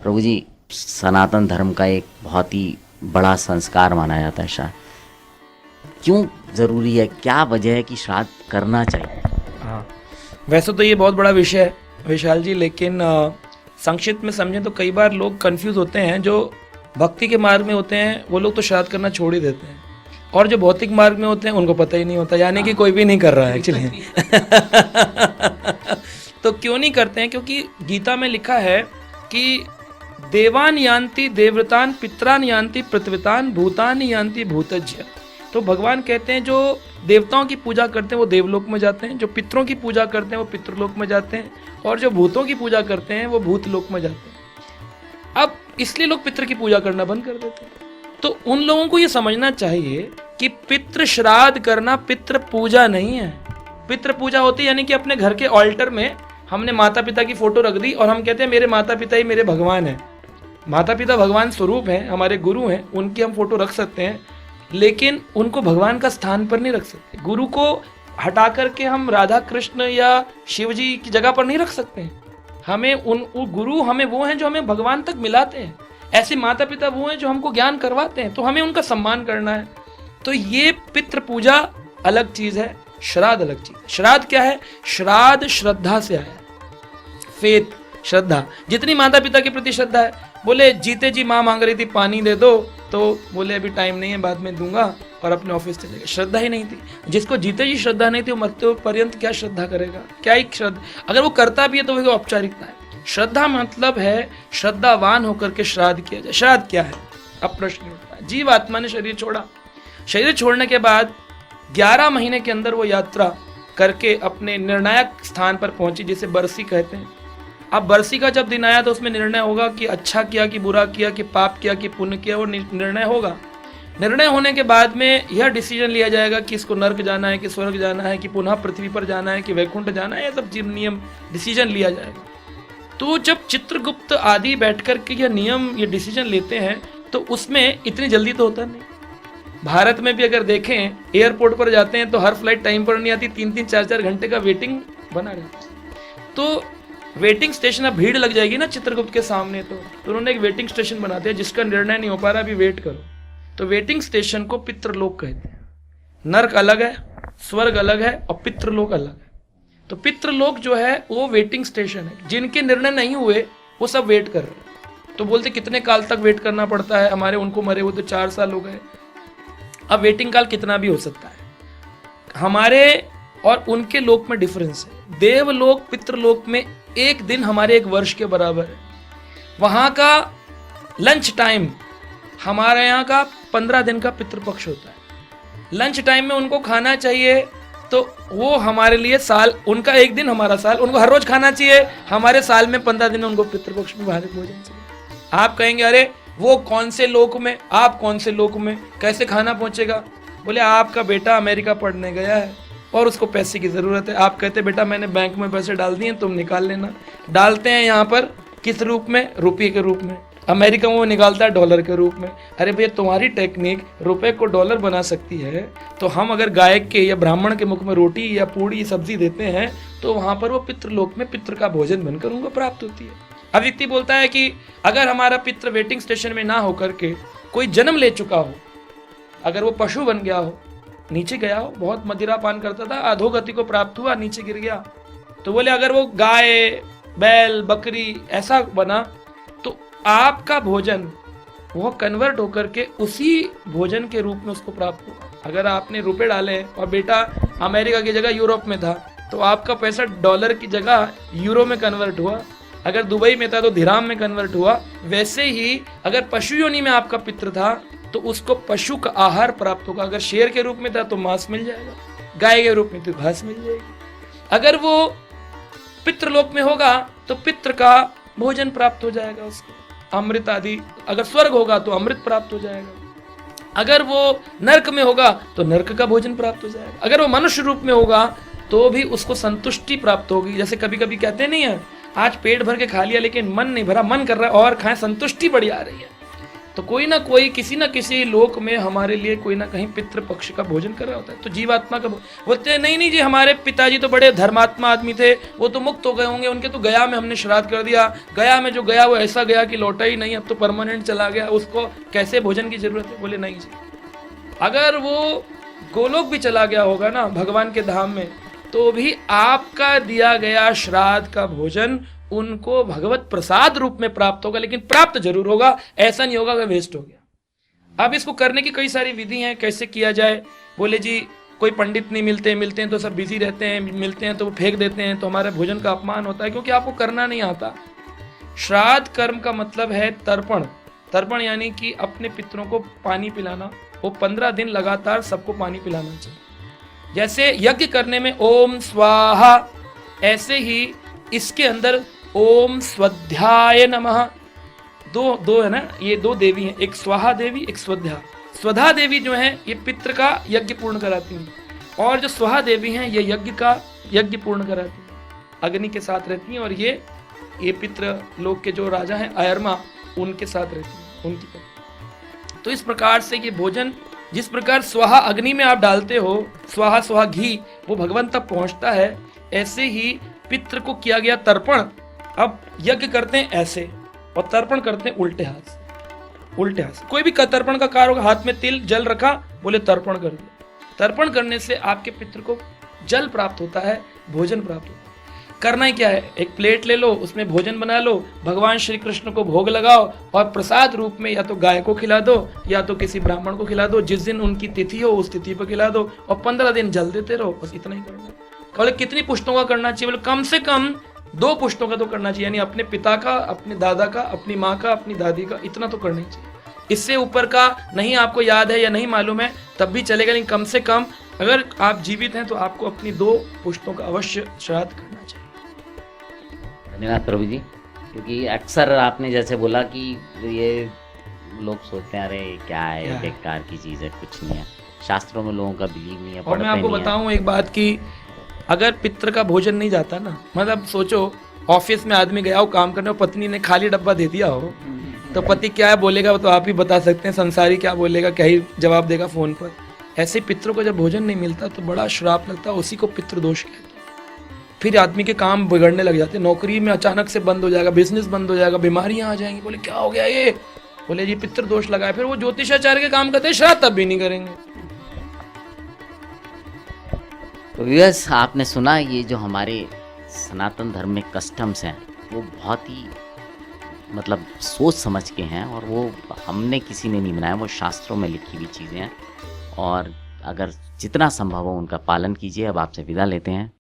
प्रभु जी, सनातन धर्म का एक बहुत ही बड़ा संस्कार माना जाता है श्राद्ध। क्यों ज़रूरी है, क्या वजह है कि श्राद्ध करना चाहिए? हाँ, वैसे तो ये बहुत बड़ा विषय है विशाल जी, लेकिन संक्षिप्त में समझें तो कई बार लोग कंफ्यूज होते हैं। जो भक्ति के मार्ग में होते हैं वो लोग तो श्राद्ध करना छोड़ ही देते हैं, और जो भौतिक मार्ग में होते हैं उनको पता ही नहीं होता, यानी कि कोई भी नहीं कर रहा है एक्चुअली। तो क्यों नहीं करते हैं? क्योंकि गीता में लिखा है कि देवान यान्ति देवव्रतान, पितरान यान्ति पृथ्वीतान, भूतान यान्ति भूतज्य। तो भगवान कहते हैं जो देवताओं की पूजा करते हैं वो देवलोक में जाते हैं, जो पितरों की पूजा करते हैं वो पितृलोक में जाते हैं, और जो भूतों की पूजा करते हैं वो भूतलोक में जाते हैं। अब इसलिए लोग पितृ की पूजा करना बंद कर देते हैं। तो उन लोगों को ये समझना चाहिए कि पितृ श्राद्ध करना पितृ पूजा नहीं है। पितृ पूजा होती है यानी कि अपने घर के ऑल्टर में हमने माता पिता की फोटो रख दी और हम कहते हैं मेरे माता पिता ही मेरे भगवान हैं। माता पिता भगवान स्वरूप हैं, हमारे गुरु हैं, उनकी हम फोटो रख सकते हैं, लेकिन उनको भगवान का स्थान पर नहीं रख सकते। गुरु को हटा करके हम राधा कृष्ण या शिव जी की जगह पर नहीं रख सकते हैं। हमें गुरु हमें वो हैं जो हमें भगवान तक मिलाते हैं, ऐसे माता पिता वो हैं जो हमको ज्ञान करवाते हैं, तो हमें उनका सम्मान करना है। तो ये पितृ पूजा अलग चीज है, श्राद्ध अलग चीज है। श्राद्ध क्या है? श्राद्ध श्रद्धा से आया, फेथ, श्रद्धा। जितनी माता पिता के प्रति श्रद्धा है, बोले जीते जी माँ मांग रही थी पानी दे दो, तो बोले अभी टाइम नहीं है बाद में दूंगा, और अपने ऑफिस चले गए। श्रद्धा ही नहीं थी। जिसको जीते जी श्रद्धा नहीं थी वो मरते पर्यंत क्या श्रद्धा करेगा? क्या ही श्रद्धा, अगर वो करता भी है तो वो औपचारिकता है। श्रद्धा मतलब है श्रद्धावान होकर के श्राद्ध किया जाए। श्राद्ध क्या है? अब प्रश्न उठता है। जीव आत्मा ने शरीर छोड़ा, शरीर छोड़ने के बाद 11 महीने के अंदर वो यात्रा करके अपने निर्णायक स्थान पर पहुंची, जिसे बरसी कहते हैं। अब बरसी का जब दिन आया तो उसमें निर्णय होगा कि अच्छा किया कि बुरा किया, कि पाप किया कि पुण्य किया, वो निर्णय होगा। निर्णय होने के बाद में यह डिसीजन लिया जाएगा कि इसको नर्क जाना है कि स्वर्ग जाना है, कि पुनः पृथ्वी पर जाना है कि वैकुंठ जाना है। ये सब नियम डिसीजन लिया जाएगा। तो जब चित्रगुप्त आदि बैठ कर के यह नियम, ये डिसीजन लेते हैं, तो उसमें इतनी जल्दी तो होता नहीं। भारत में भी अगर देखें, एयरपोर्ट पर जाते हैं तो हर फ्लाइट टाइम पर नहीं आती, 3-3, 4-4 घंटे का वेटिंग बना रहता है। तो वेटिंग स्टेशन, अब भीड़ लग जाएगी ना चित्रगुप्त के सामने, तो उन्होंने एक वेटिंग स्टेशन बना दिया, जिसका निर्णय नहीं हो पा रहा, अभी वेट करो। तो वेटिंग स्टेशन को पितृलोक कहते हैं। नर्क अलग है, स्वर्ग अलग है, और पितृलोक अलग है। तो पितृलोक जो है वो वेटिंग स्टेशन है। जिनके निर्णय नहीं हुए वो सब वेट कर रहे हैं। तो बोलते कितने काल तक वेट करना पड़ता है? हमारे उनको मरे हुए तो 4 साल हो गए। अब वेटिंग काल कितना भी हो सकता है। हमारे और उनके लोक में डिफरेंस है। देवलोक पितृलोक में एक दिन हमारे 1 वर्ष के बराबर है। वहां का लंच टाइम हमारे यहाँ का 15 दिन का पितृपक्ष होता है। लंच टाइम में उनको खाना चाहिए, तो वो हमारे लिए साल, उनका 1 दिन हमारा साल। उनको हर रोज खाना चाहिए, हमारे साल में 15 दिन में उनको पितृपक्ष में भारी भोजन चाहिए। आप कहेंगे अरे वो कौन से लोक में, आप कौन से लोक में, कैसे खाना पहुंचेगा? बोले आपका बेटा अमेरिका पढ़ने गया है और उसको पैसे की जरूरत है। आप कहते बेटा मैंने बैंक में पैसे डाल दिए, तुम निकाल लेना। डालते हैं यहाँ पर किस रूप में? रुपये के रूप में। अमेरिका में वो निकालता है डॉलर के रूप में। अरे भैया तुम्हारी टेक्निक रुपए को डॉलर बना सकती है, तो हम अगर गाय के या ब्राह्मण के मुख में रोटी या पूड़ी सब्जी देते हैं तो वहां पर वो पितृलोक में पितृ का भोजन बनकर उनको प्राप्त होती है। अब व्यक्ति बोलता है कि अगर हमारा पितृ वेटिंग स्टेशन में ना होकर के कोई जन्म ले चुका हो, अगर वो पशु बन गया हो, नीचे गया हो, बहुत मदिरा पान करता था, अधोगति को प्राप्त हुआ, नीचे गिर गया, तो बोले अगर वो गाय, बैल, बकरी ऐसा बना, तो आपका भोजन वो कन्वर्ट होकर के उसी भोजन के रूप में उसको प्राप्त होगा। अगर आपने रुपए डाले और बेटा अमेरिका की जगह यूरोप में था, तो आपका पैसा डॉलर की जगह यूरो में कन्वर्ट हुआ। अगर दुबई में था तो दिरहाम में कन्वर्ट हुआ। वैसे ही अगर पशु योनि में आपका पितृ था तो उसको पशु का आहार प्राप्त होगा। अगर शेर के रूप में था तो मांस मिल जाएगा, गाय के रूप में तो घास मिल जाएगी। अगर वो पितृलोक में होगा तो पितृ का भोजन प्राप्त हो जाएगा उसको, अमृत आदि। अगर स्वर्ग होगा तो अमृत प्राप्त हो जाएगा। अगर वो नर्क में होगा तो नर्क का भोजन प्राप्त हो जाएगा। अगर वो मनुष्य रूप में होगा तो भी उसको संतुष्टि प्राप्त होगी। जैसे कभी कभी कहते नहीं है आज पेट भर के खा लिया लेकिन मन नहीं भरा, मन कर रहा है और खाएं, संतुष्टि बड़ी आ रही है। तो कोई ना कोई किसी ना किसी लोक में हमारे लिए कोई ना कहीं पितृ पक्ष का भोजन कर रहा होता है। तो जीवात्मा का बोलते हैं नहीं नहीं जी, हमारे पिताजी तो बड़े धर्मात्मा आदमी थे, वो तो मुक्त हो गए होंगे, उनके तो गया में हमने श्राद्ध कर दिया, गया में जो गया वो ऐसा गया कि लौटा ही नहीं, अब तो परमानेंट चला गया, उसको कैसे भोजन की जरूरत है? बोले नहीं जी, अगर वो गोलोक भी चला गया होगा ना भगवान के धाम में, तो भी आपका दिया गया श्राद्ध का भोजन उनको भगवत प्रसाद रूप में प्राप्त होगा, लेकिन प्राप्त जरूर होगा, ऐसा नहीं होगा कि वेस्ट हो गया। अब इसको करने की कई सारी विधि हैं, कैसे किया जाए? बोले जी कोई पंडित नहीं मिलते हैं तो सब बिजी रहते हैं, मिलते हैं तो वो फेंक देते हैं, तो हमारे भोजन का अपमान होता है, क्योंकि आपको करना नहीं आता। श्राद्ध कर्म का मतलब है तर्पण। तर्पण यानी कि अपने पितरों को पानी पिलाना, वो 15 दिन लगातार सबको पानी पिलाना चाहिए। जैसे यज्ञ करने में ओम स्वाहा, ऐसे ही इसके अंदर ओम स्वध्याय नमः, दो है ना, ये दो देवी हैं, एक स्वाहा देवी एक स्वध्या। स्वधा देवी जो है ये पितृ का यज्ञ पूर्ण कराती हैं, और जो स्वाहा देवी हैं ये यज्ञ का यज्ञ पूर्ण कराती हैं, अग्नि के साथ रहती हैं, और ये पितृ लोक के जो राजा हैं अयरमा, उनके साथ रहती हैं, उनकी पत्नी। तो इस प्रकार से ये भोजन, जिस प्रकार स्वाहा अग्नि में आप डालते हो, स्वाहा स्वाहा घी, वो भगवान तक पहुंचता है, ऐसे ही पितृ को किया गया तर्पण। अब यज्ञ करते हैं ऐसे और तर्पण करते हैं उल्टे हाथ से। उल्टे हाथ से कोई भी तर्पण का कार्य होगा, हाथ में तिल जल रखा, बोले तर्पण कर दिया। तर्पण करने से आपके पितृ को जल प्राप्त होता है, भोजन प्राप्त होता है। करना ही क्या है, एक प्लेट ले लो, उसमें भोजन बना लो, भगवान श्री कृष्ण को भोग लगाओ, और प्रसाद रूप में या तो गाय को खिला दो या तो किसी ब्राह्मण को खिला दो, जिस दिन उनकी तिथि हो उस तिथि पर खिला दो, और 15 दिन जल देते रहो, बस इतना ही करना। बोले कितनी पुश्तों का करना चाहिए? बोले कम से कम 2 पुश्तों का तो करना चाहिए, यानी अपने पिता का, अपने दादा का, अपनी माँ का, अपनी दादी का, इतना तो करना ही चाहिए। इससे ऊपर का नहीं आपको याद है या नहीं मालूम है तब भी चलेगा, लेकिन कम से कम अगर आप जीवित हैं तो आपको अपनी 2 पुश्तों का अवश्य श्राद्ध करना चाहिए। धन्यवाद प्रभु जी, क्योंकि अक्सर आपने जैसे बोला कि ये लोग सोचते हैं अरे क्या है, बेकार की चीज़ है, कुछ नहीं है, शास्त्रों में लोगों का बिलीव नहीं है। और मैं आपको बताऊं एक बात कि अगर पितृ का भोजन नहीं जाता ना, मतलब सोचो ऑफिस में आदमी गया हो काम करने, और पत्नी ने खाली डब्बा दे दिया हो, तो पति क्या बोलेगा वो तो आप ही बता सकते हैं, संसारी क्या बोलेगा, क्या ही जवाब देगा फोन पर। ऐसे पितरों को जब भोजन नहीं मिलता तो बड़ा श्राप लगता है, उसी को पितृदोष कहते हैं। फिर आदमी के काम बिगड़ने लग जाते हैं, नौकरी में अचानक से बंद हो जाएगा, बिजनेस बंद हो जाएगा, बीमारियां आ जाएंगी। बोले क्या हो गया ये? बोले जी पितृदोष लगा है। फिर वो ज्योतिषाचार्य के काम करते हैं, श्राद्ध तब भी नहीं करेंगे। तो व्यूअर्स, आपने सुना ये जो हमारे सनातन धर्म में कस्टम्स हैं वो बहुत ही मतलब सोच समझ के हैं, और वो हमने किसी ने नहीं बनाया, वो शास्त्रों में लिखी हुई चीज़ें हैं, और अगर जितना संभव हो उनका पालन कीजिए। अब आपसे विदा लेते हैं।